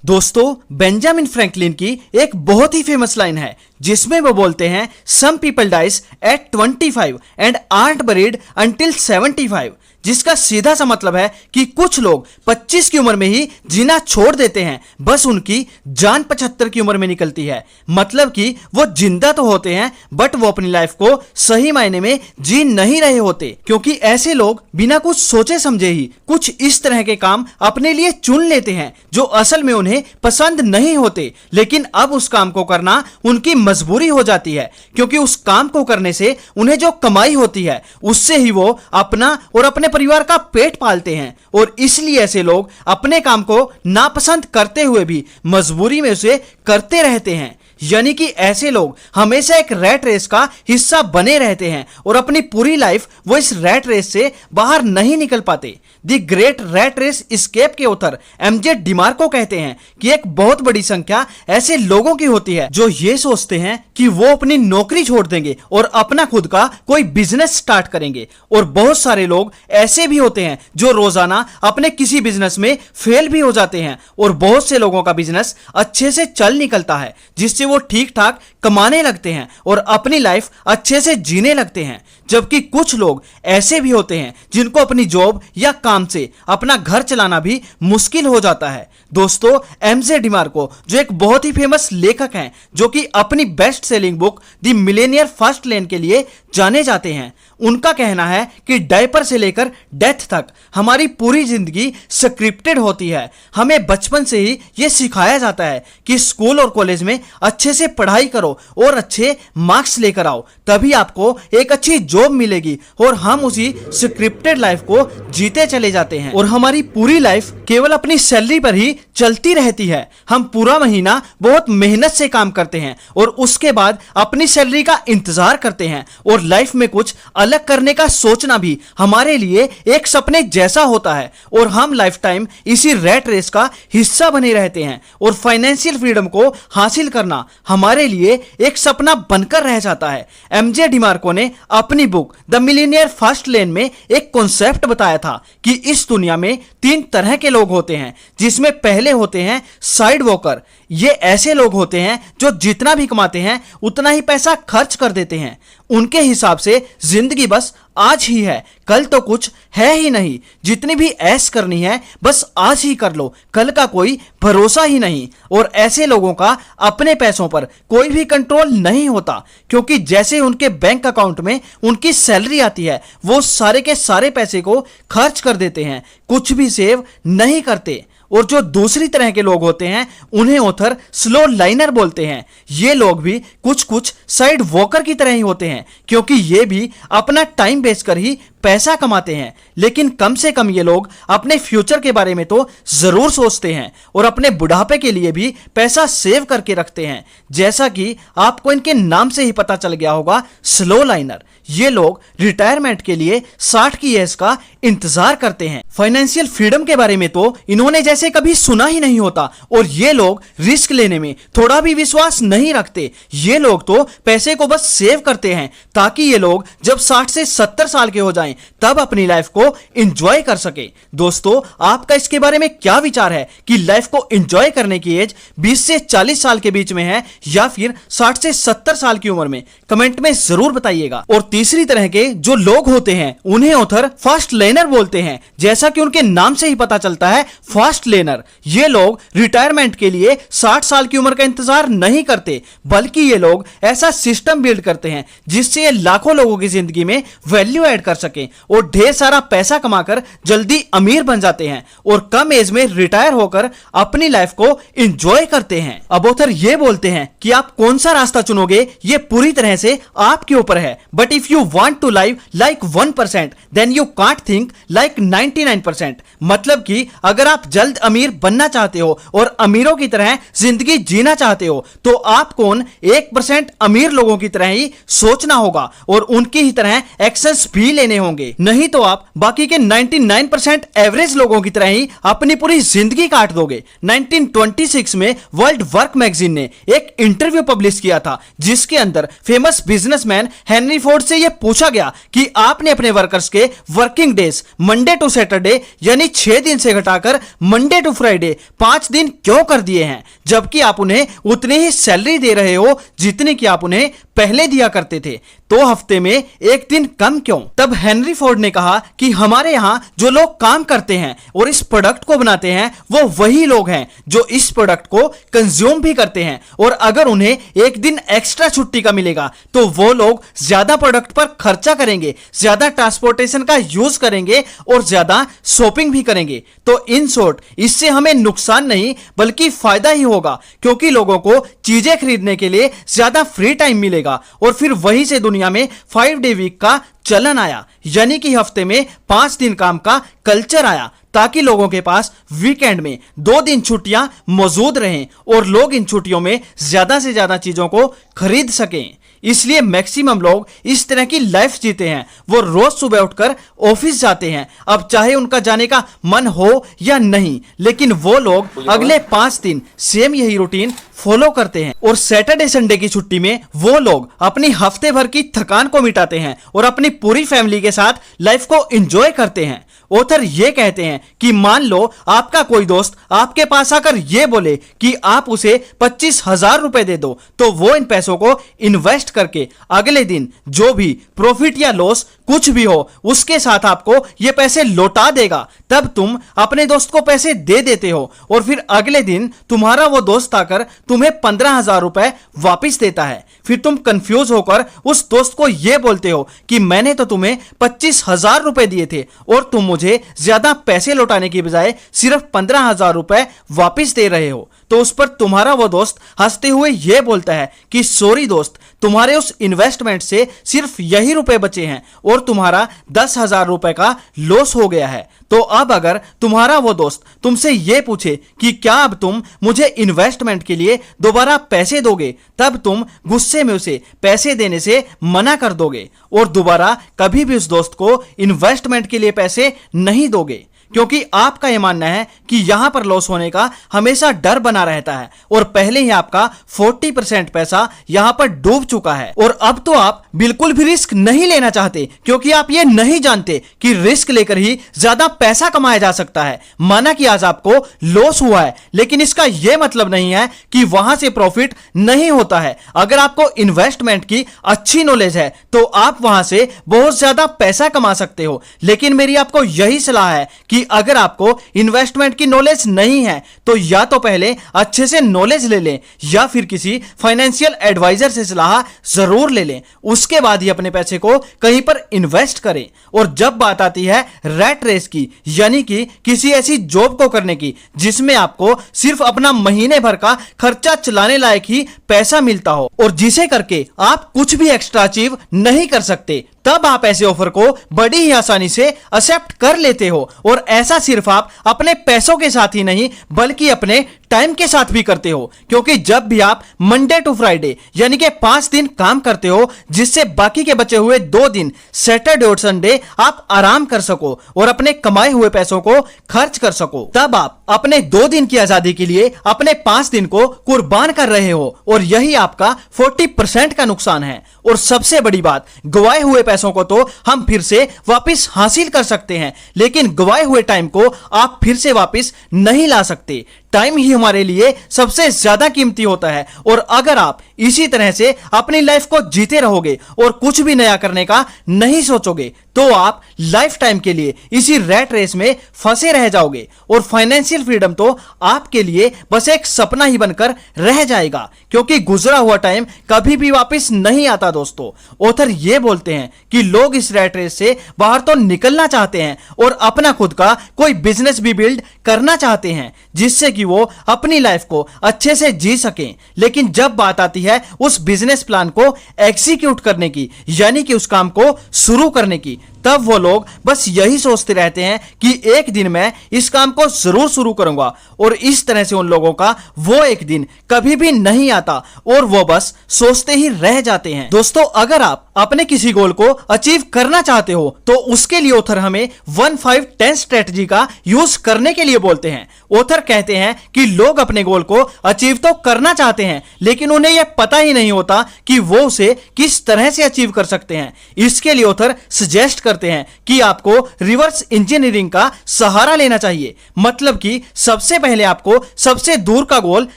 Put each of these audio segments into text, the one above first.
दोस्तों, Benjamin Franklin की एक बहुत ही फेमस लाइन है जिसमें वो बोलते हैं some people dies at 25 and are buried until 75, जिसका सीधा सा मतलब है कि कुछ लोग 25 की उम्र में ही जीना छोड़ देते हैं, बस उनकी जान 75 की उम्र में निकलती है। मतलब कि वो जिंदा तो होते हैं बट वो अपनी लाइफ को सही मायने में जी नहीं रहे होते, क्योंकि ऐसे लोग बिना कुछ सोचे समझे ही कुछ इस तरह के काम अपने लिए चुन लेते हैं जो असल में उन्हें पसंद नहीं होते, लेकिन अब उस काम को करना उनकी मजबूरी हो जाती है, क्योंकि उस काम को करने से उन्हें जो कमाई होती है उससे ही वो अपना और अपने परिवार का पेट पालते हैं। और इसलिए ऐसे लोग अपने काम को नापसंद करते हुए भी मजबूरी में उसे करते रहते हैं। यानी कि ऐसे लोग हमेशा एक रैट रेस का हिस्सा बने रहते हैं और अपनी पूरी लाइफ वो इस रैट रेस से बाहर नहीं निकल पाते। The great rat race escape के ऑथर एमजे डिमार्को कहते हैं कि एक बहुत बड़ी संख्या ऐसे लोगों की होती है जो ये सोचते हैं कि वो अपनी नौकरी छोड़ देंगे और अपना खुद का कोई बिजनेस स्टार्ट करेंगे, और बहुत सारे लोग ऐसे भी होते हैं जो रोजाना अपने किसी बिजनेस में फेल भी हो जाते हैं, और बहुत से लोगों का बिजनेस अच्छे से चल निकलता है जिससे वो ठीक ठाक कमाने लगते हैं और अपनी लाइफ अच्छे से जीने लगते हैं। जबकि कुछ लोग ऐसे भी होते हैं जिनको अपनी जॉब या काम से अपना घर चलाना भी मुश्किल हो जाता है। दोस्तों, एमजे डिमार्को जो एक बहुत ही फेमस लेखक हैं, जो कि अपनी best selling book the millionaire first lane के लिए जाने जाते हैं, उनका कहना है कि डायपर से लेकर डेथ तक हमारी पूरी जिंदगी स्क्रिप्टेड होती है। हमें बचपन से ही यह सिखाया जाता है कि स्कूल और कॉलेज में अच्छे से पढ़ाई करो और अच्छे मार्क्स लेकर आओ, तभी आपको एक अच्छी जॉब मिलेगी, और हम उसी स्क्रिप्टेड लाइफ को जीते चले जाते हैं और हमारी पूरी लाइफ केवल अपनी सैलरी पर ही चलती रहती है। हम पूरा महीना बहुत मेहनत से काम करते हैं और उसके बाद अपनी सैलरी का इंतजार करते हैं, और लाइफ में कुछ अलग करने का सोचना भी हमारे लिए एक सपने जैसा होता है, और हम लाइफ टाइम इसी रैट रेस का हिस्सा बने रहते हैं, और फाइनेंशियल फ्रीडम को हासिल करना हमारे लिए एक सपना बनकर रह जाता है। एमजे डिमार्को ने अपनी बुक द मिलियनियर फर्स्ट लेन में एक कॉन्सेप्ट बताया था कि इस दुनिया में 3 तरह के लोग होते हैं, जिसमें पहले होते हैं साइड वॉकर। ये ऐसे लोग होते हैं जो जितना भी कमाते हैं उतना ही पैसा खर्च कर देते हैं। उनके हिसाब से जिंदगी बस आज ही है, कल तो कुछ है ही नहीं। जितनी भी ऐश करनी है बस आज ही कर लो, कल का कोई भरोसा ही नहीं। और ऐसे लोगों का अपने पैसों पर कोई भी कंट्रोल नहीं होता, क्योंकि जैसे उनके बैंक अकाउंट में उनकी सैलरी आती है वो सारे के सारे पैसे को खर्च कर देते हैं, कुछ भी सेव नहीं करते। और जो दूसरी तरह के लोग होते हैं उन्हें ऑथर स्लो लाइनर बोलते हैं। ये लोग भी कुछ साइड वॉकर की तरह ही होते हैं, क्योंकि ये भी अपना टाइम बेच कर ही पैसा कमाते हैं, लेकिन कम से कम ये लोग अपने फ्यूचर के बारे में तो जरूर सोचते हैं और अपने बुढ़ापे के लिए भी पैसा सेव करके रखते हैं। जैसा कि आपको इनके नाम से ही पता चल गया होगा, स्लो लाइनर। ये लोग रिटायरमेंट के लिए 60 की एज का इंतजार करते हैं। फाइनेंशियल फ्रीडम के बारे में तो इन्होंने जैसे कभी सुना ही नहीं होता, और ये लोग रिस्क लेने में थोड़ा भी विश्वास नहीं रखते। ये लोग तो पैसे को बस सेव करते हैं ताकि ये लोग जब 60 से 70 साल के हो जाएं तब अपनी लाइफ को एंजॉय कर सके। दोस्तों, आपका इसके बारे में क्या विचार है कि लाइफ को एंजॉय करने की एज 20 से 40 साल के बीच में है या फिर 60 से 70 साल की उम्र में? कमेंट में जरूर बताइएगा। और तीसरी तरह के जो लोग होते हैं उन्हें ऑथर फास्ट लेनर बोलते हैं, जैसा कि उनके नाम से ही पता चलता है, फास्ट लेनर। ये लोग रिटायरमेंट के लिए 60 साल की उम्र का इंतजार नहीं करते, बल्कि ये लोग ऐसा सिस्टम बिल्ड करते हैं जिससे ये लाखों लोगों की जिंदगी में वैल्यू ऐड कर सके और ढेर सारा पैसा कमाकर जल्दी अमीर बन जाते हैं और कम एज में रिटायर होकर अपनी लाइफ को एंजॉय करते हैं। अब ऑथर ये बोलते हैं कि आप कौन सा रास्ता चुनोगे ये पूरी तरह से आपके ऊपर है, but if you want to live like 1% then you can't think like 99%। मतलब कि अगर आप जल्द अमीर बनना चाहते हो और अमीरों की तरह जिंदगी जीना चाहते हो तो आपको उन 1% अमीर लोगों की तरह ही सोचना होगा और उनकी ही तरह एक्शंस भी लेने होंगे। होंगे, नहीं तो आप बाकी के 99% एवरेज लोगों की तरह ही अपनी पूरी जिंदगी काट दोगे। 1926 में वर्ल्ड वर्क मैगजीन ने एक इंटरव्यू पब्लिश किया था जिसके अंदर फेमस बिजनेसमैन हेनरी फोर्ड से यह पूछा गया कि आपने अपने वर्कर्स के working days Monday to Saturday यानी 6 दिन से घटाकर मंडे टू फ्राइडे 5 दिन क्यों कर दिए हैं, जबकि आप उन्हें उतनी ही सैलरी दे रहे हो जितनी कि आप उन्हें पहले दिया करते थे, तो हफ्ते में एक दिन कम क्यों? तब हेनरी फोर्ड ने कहा कि हमारे यहां जो लोग काम करते हैं और इस प्रोडक्ट को बनाते हैं वो वही लोग हैं जो इस प्रोडक्ट को कंज्यूम भी करते हैं, और अगर उन्हें एक दिन एक्स्ट्रा छुट्टी का मिलेगा तो वो लोग ज्यादा प्रोडक्ट पर खर्चा करेंगे, ज्यादा ट्रांसपोर्टेशन का यूज करेंगे और ज्यादा शॉपिंग भी करेंगे। तो इन शॉर्ट इससे हमें नुकसान नहीं बल्कि फायदा ही होगा, क्योंकि लोगों को चीजें खरीदने के लिए ज्यादा फ्री टाइम मिलेगा। और फिर वहीं से दुनिया में 5 डे वीक का चलन आया, यानी कि हफ्ते में 5 दिन काम का कल्चर आया, ताकि लोगों के पास वीकेंड में 2 दिन छुट्टियां मौजूद रहें और लोग इन छुट्टियों में ज्यादा से ज्यादा चीजों को खरीद सकें। इसलिए मैक्सिमम लोग इस तरह की लाइफ जीते हैं। वो रोज सुबह उठकर ऑफिस जाते हैं, अब चाहे उनका जाने का मन हो या नहीं, लेकिन वो लोग अगले 5 दिन सेम यही रूटीन फॉलो करते हैं। और सैटरडे संडे की छुट्टी में वो लोग अपनी हफ्ते भर की थकान को मिटाते हैं और अपनी पूरी फैमिली के साथ लाइफ को एंजॉय करते हैं। ऑथर ये कहते हैं कि मान लो आपका कोई दोस्त आपके पास आकर ये बोले कि आप उसे 25,000 रुपए दे दो, तो वो इन पैसों को इन्वेस्ट करके अगले दिन जो भी प्रॉफिट या लॉस कुछ भी हो उसके साथ आपको ये पैसे लौटा देगा। तब तुम अपने दोस्त को पैसे दे देते हो और फिर अगले दिन तुम्हारा वो दोस्त आकर तुम्हें 15,000 रुपए वापिस देता है। फिर तुम कंफ्यूज होकर उस दोस्त को यह बोलते हो कि मैंने तो तुम्हें 25,000 रुपए दिए थे और तुम मुझे ज्यादा पैसे लौटाने की बजाय सिर्फ 15,000 रुपए वापिस दे रहे हो। तो उस पर तुम्हारा वो दोस्त हंसते हुए यह बोलता है कि सॉरी दोस्त, तुम्हारे उस इन्वेस्टमेंट से सिर्फ यही रुपए बचे हैं और तुम्हारा 10,000 रुपए का लॉस हो गया है। तो अब अगर तुम्हारा वो दोस्त तुमसे यह पूछे कि क्या अब तुम मुझे इन्वेस्टमेंट के लिए दोबारा पैसे दोगे, तब तुम गुस्से में उसे पैसे देने से मना कर दोगे और दोबारा कभी भी उस दोस्त को इन्वेस्टमेंट के लिए पैसे नहीं दोगे, क्योंकि आपका यह मानना है कि यहां पर लॉस होने का हमेशा डर बना रहता है और पहले ही आपका 40% पैसा यहां पर डूब चुका है। और अब तो आप बिल्कुल भी रिस्क नहीं लेना चाहते, क्योंकि आप ये नहीं जानते कि रिस्क लेकर ही ज्यादा पैसा कमाया जा सकता है। माना कि आज आपको लॉस हुआ है, लेकिन इसका यह मतलब नहीं है कि वहां से प्रॉफिट नहीं होता है। अगर आपको इन्वेस्टमेंट की अच्छी नॉलेज है तो आप वहां से बहुत ज्यादा पैसा कमा सकते हो। लेकिन मेरी आपको यही सलाह है कि अगर आपको इन्वेस्टमेंट की नॉलेज नहीं है तो या तो पहले अच्छे से नॉलेज ले लें या फिर किसी फाइनेंशियल एडवाइजर से सलाह जरूर ले लें, उसके बाद ही अपने पैसे को कहीं पर इन्वेस्ट करें। और जब बात आती है रैट रेस की, यानी कि किसी ऐसी जॉब को करने की जिसमें आपको सिर्फ अपना महीने भर का खर्चा चलाने लायक ही पैसा मिलता हो और जिसे करके आप कुछ भी एक्स्ट्रा अचीव नहीं कर सकते, तब आप ऐसे ऑफर को बड़ी ही आसानी से एक्सेप्ट कर लेते हो। और ऐसा सिर्फ आप अपने पैसों के साथ ही नहीं बल्कि अपने टाइम के साथ भी करते हो, क्योंकि जब भी आप मंडे टू फ्राइडे यानी कि 5 दिन काम करते हो, जिससे बाकी के बचे हुए 2 दिन सैटरडे और संडे आप आराम कर सको और अपने कमाए हुए पैसों को खर्च कर सको, तब आप अपने 2 दिन की आजादी के लिए अपने 5 दिन को कुर्बान कर रहे हो और यही आपका 40% का नुकसान है। और सबसे बड़ी बात, गवाए हुए पैसों को तो हम फिर से वापस हासिल कर सकते हैं, लेकिन गवाए हुए टाइम को आप फिर से वापस नहीं ला सकते। टाइम ही हमारे लिए सबसे ज्यादा कीमती होता है और अगर आप इसी तरह से अपनी लाइफ को जीते रहोगे और कुछ भी नया करने का नहीं सोचोगे तो आप लाइफ टाइम के लिए इसी रैट रेस में फंसे रह जाओगे और फाइनेंशियल फ्रीडम तो आपके लिए बस एक सपना ही बनकर रह जाएगा, क्योंकि गुजरा हुआ टाइम कभी भी वापस नहीं आता। दोस्तों, ऑथर ये बोलते हैं कि लोग इस रैट रेस से बाहर तो निकलना चाहते हैं और अपना खुद का कोई बिजनेस भी बिल्ड करना चाहते हैं जिससे कि वो अपनी लाइफ को अच्छे से जी सकें, लेकिन जब बात आती है उस बिजनेस प्लान को एग्जीक्यूट करने की, यानी कि उस काम को शुरू करने की, तब वो लोग बस यही सोचते रहते हैं कि एक दिन मैं इस काम को जरूर शुरू करूंगा, और इस तरह से उन लोगों का वो एक दिन कभी भी नहीं आता और वो बस सोचते ही रह जाते हैं। दोस्तों, अगर आप अपने किसी गोल को अचीव करना चाहते हो तो उसके लिए ऑथर हमें 1-5-10 स्ट्रेटजी का यूज करने के लिए बोलते हैं। ऑथर कहते हैं कि लोग अपने गोल को अचीव तो करना चाहते हैं, लेकिन उन्हें यह पता ही नहीं होता कि वो उसे किस तरह से अचीव कर सकते हैं। इसके लिए ऑथर सजेस्ट करते हैं कि आपको रिवर्स इंजीनियरिंग का सहारा लेना चाहिए। मतलब कि सबसे पहले आपको सबसे दूर का गोल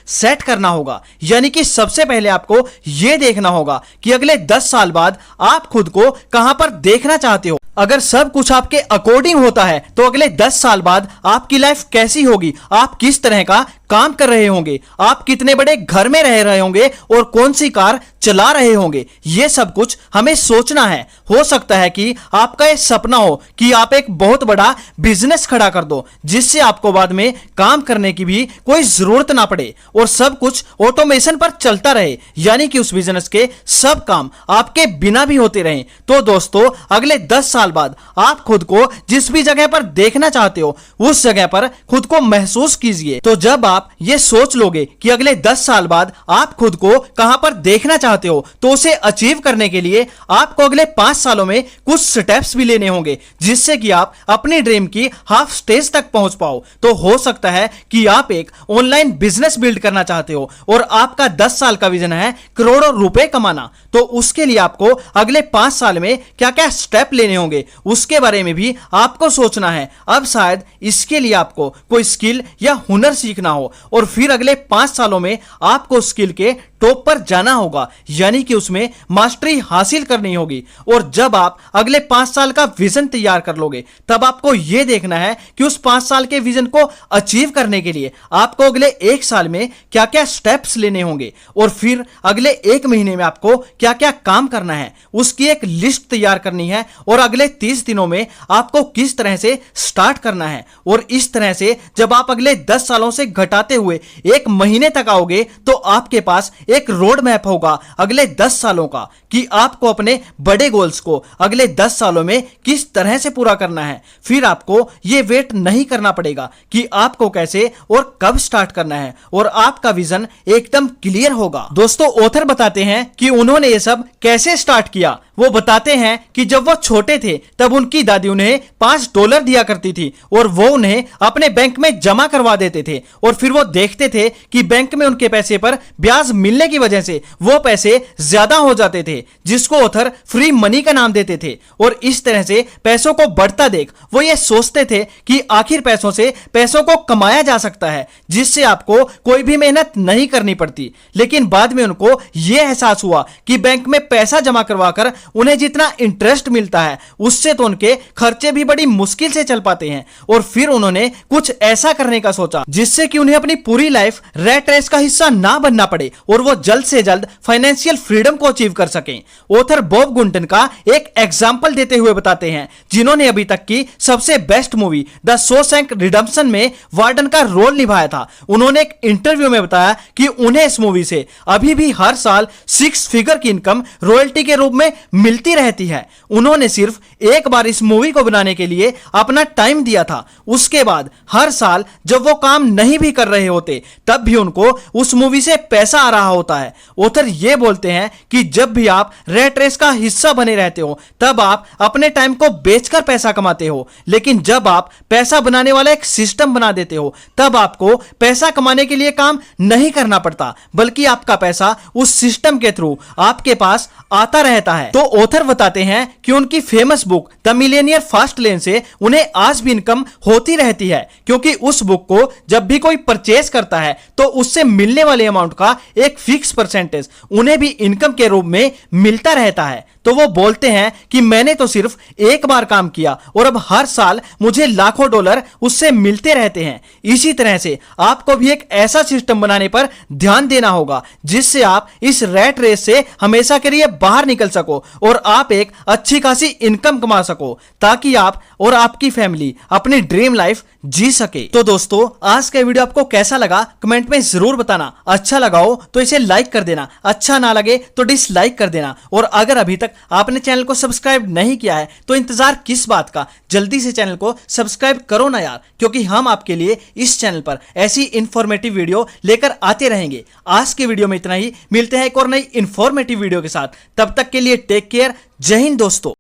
सेट करना होगा, यानी कि सबसे पहले आपको यह देखना होगा कि अगले 10 साल बाद आप खुद को कहां पर देखना चाहते हो। अगर सब कुछ आपके अकॉर्डिंग होता है तो अगले 10 साल बाद आपकी लाइफ कैसी होगी, आप किस तरह का काम कर रहे होंगे, आप कितने बड़े घर में रह रहे होंगे और कौन सी कार चला रहे होंगे, यह सब कुछ हमें सोचना है। हो सकता है कि आपका यह सपना हो कि आप एक बहुत बड़ा बिजनेस खड़ा कर दो, जिससे आपको बाद में काम करने की भी कोई जरूरत ना पड़े और सब कुछ ऑटोमेशन पर चलता रहे, यानी कि उस बिजनेस के सब काम आपके बिना भी होते रहें। तो दोस्तों, अगले 10 साल बाद आप खुद को जिस भी जगह पर देखना चाहते हो उस जगह पर खुद को महसूस कीजिए। तो जब आप ये सोच लोगे कि अगले 10 साल बाद आप खुद को कहां पर देखना चाहते हो, तो उसे अचीव करने के लिए आपको अगले 5 सालों में कुछ स्टेप्स भी लेने होंगे, जिससे कि आप अपने ड्रीम की हाफ स्टेज तक पहुंच पाओ। तो हो सकता है कि आप एक ऑनलाइन बिजनेस बिल्ड करना चाहते हो और आपका 10 साल का विजन है करोड़ों रुपए कमाना। तो उसके लिए आपको अगले 5 साल में क्या क्या स्टेप लेने होंगे उसके बारे में भी आपको सोचना है। अब शायद इसके लिए आपको कोई स्किल या हुनर सीखना हो और फिर अगले 5 सालों में आपको स्किल के टॉप पर जाना होगा, यानी कि उसमें मास्टरी हासिल करनी होगी। और जब आप अगले 5 साल का विजन तैयार कर लोगे, तब आपको यह देखना है कि उस 5 साल के विजन को अचीव करने के लिए आपको अगले 1 साल में क्या क्या स्टेप्स लेने होंगे और फिर अगले 1 महीने में आपको क्या क्या काम करना है उसकी एक लिस्ट तैयार करनी है, और अगले 30 दिनों में आपको किस तरह से स्टार्ट करना है। और इस तरह से जब आप अगले 10 सालों से घटाते हुए 1 महीने तक आओगे तो आपके पास एक रोड मैप होगा अगले 10 सालों का कि आपको अपने बड़े गोल्स को अगले 10 सालों में किस तरह से पूरा करना है। फिर आपको यह वेट नहीं करना पड़ेगा कि आपको कैसे और कब स्टार्ट करना है, और आपका विजन एकदम क्लियर होगा। दोस्तों, ऑथर बताते हैं कि उन्होंने यह सब कैसे स्टार्ट किया। वो बताते हैं कि जब वो छोटे थे तब उनकी दादी उन्हें $5 दिया करती थी और वो उन्हें अपने बैंक में जमा करवा देते थे, और फिर वो देखते थे कि बैंक में उनके पैसे पर ब्याज मिलने की वजह से वो पैसे ज्यादा हो जाते थे, जिसको ऑथर फ्री मनी का नाम देते थे। और इस तरह से पैसों को बढ़ता देख वो ये सोचते थे कि आखिर पैसों से पैसों को कमाया जा सकता है, जिससे आपको कोई भी मेहनत नहीं करनी पड़ती। लेकिन बाद में उनको यह एहसास हुआ कि बैंक में पैसा जमा करवाकर उन्हें जितना इंटरेस्ट मिलता है उससे तो उनके खर्चे भी बड़ी मुश्किल से चल पाते हैं। और फिर उन्होंने कुछ ऐसा करने का सोचा जिससे कि उन्हें अपनी पूरी लाइफ रैट रेस का हिस्सा ना बनना पड़े और वो जल्द से जल्द फाइनेंशियल फ्रीडम को अचीव कर सकें। ऑथर बॉब गुंटन का एक एग्जांपल देते हुए बताते हैं, जिन्होंने अभी तक की सबसे best movie the Shawshank redemption में वार्डन का रोल निभाया था। उन्होंने एक इंटरव्यू में बताया कि उन्हें इस मूवी से अभी भी हर साल 6 फिगर की इनकम रॉयल्टी के रूप में मिलती रहती है। उन्होंने सिर्फ एक बार इस मूवी को बनाने के लिए अपना टाइम दिया था। उसके बाद हर साल जब वो काम नहीं भी कर रहे होते तब भी उनको उस मूवी से पैसा आ रहा होता है। ऑथर ये बोलते हैं कि जब भी आप रैट रेस का हिस्सा बने रहते हो तब आप अपने टाइम को बेचकर पैसा कमाते हो, लेकिन जब आप पैसा बनाने वाला एक सिस्टम बना देते हो तब आपको पैसा कमाने के लिए काम नहीं करना पड़ता, बल्कि आपका पैसा उस सिस्टम के थ्रू आपके पास आता रहता है। तो ऑथर बताते हैं कि उनकी famous book the millionaire fast lane से उन्हें आज भी इनकम होती रहती है, क्योंकि उस बुक को जब भी कोई परचेज करता है तो उससे मिलने वाले अमाउंट का एक फिक्स परसेंटेज उन्हें भी इनकम के रूप में मिलता रहता है। तो वो बोलते हैं कि मैंने तो सिर्फ एक बार काम किया और अब हर साल मुझे लाखों डॉलर उससे मिलते रहते हैं। इसी तरह से आपको भी एक ऐसा सिस्टम बनाने पर ध्यान देना होगा जिससे आप इस रैट रेस से हमेशा के लिए बाहर निकल सको और आप एक अच्छी खासी इनकम कमा सको, ताकि आप और आपकी फैमिली अपनी ड्रीम लाइफ जी सके। तो दोस्तों, आज का वीडियो आपको कैसा लगा कमेंट में जरूर बताना। अच्छा लगा हो तो इसे लाइक कर देना, अच्छा ना लगे तो डिसलाइक कर देना, और अगर अभी तक तक आपने चैनल को सब्सक्राइब नहीं किया है तो इंतजार किस बात का, जल्दी से चैनल को सब्सक्राइब करो ना यार, क्योंकि हम आपके लिए इस चैनल पर ऐसी इंफॉर्मेटिव वीडियो लेकर आते रहेंगे। आज के वीडियो में इतना ही, मिलते हैं एक और नई इंफॉर्मेटिव वीडियो के साथ। तब तक के लिए टेक केयर, जय हिंद दोस्तों।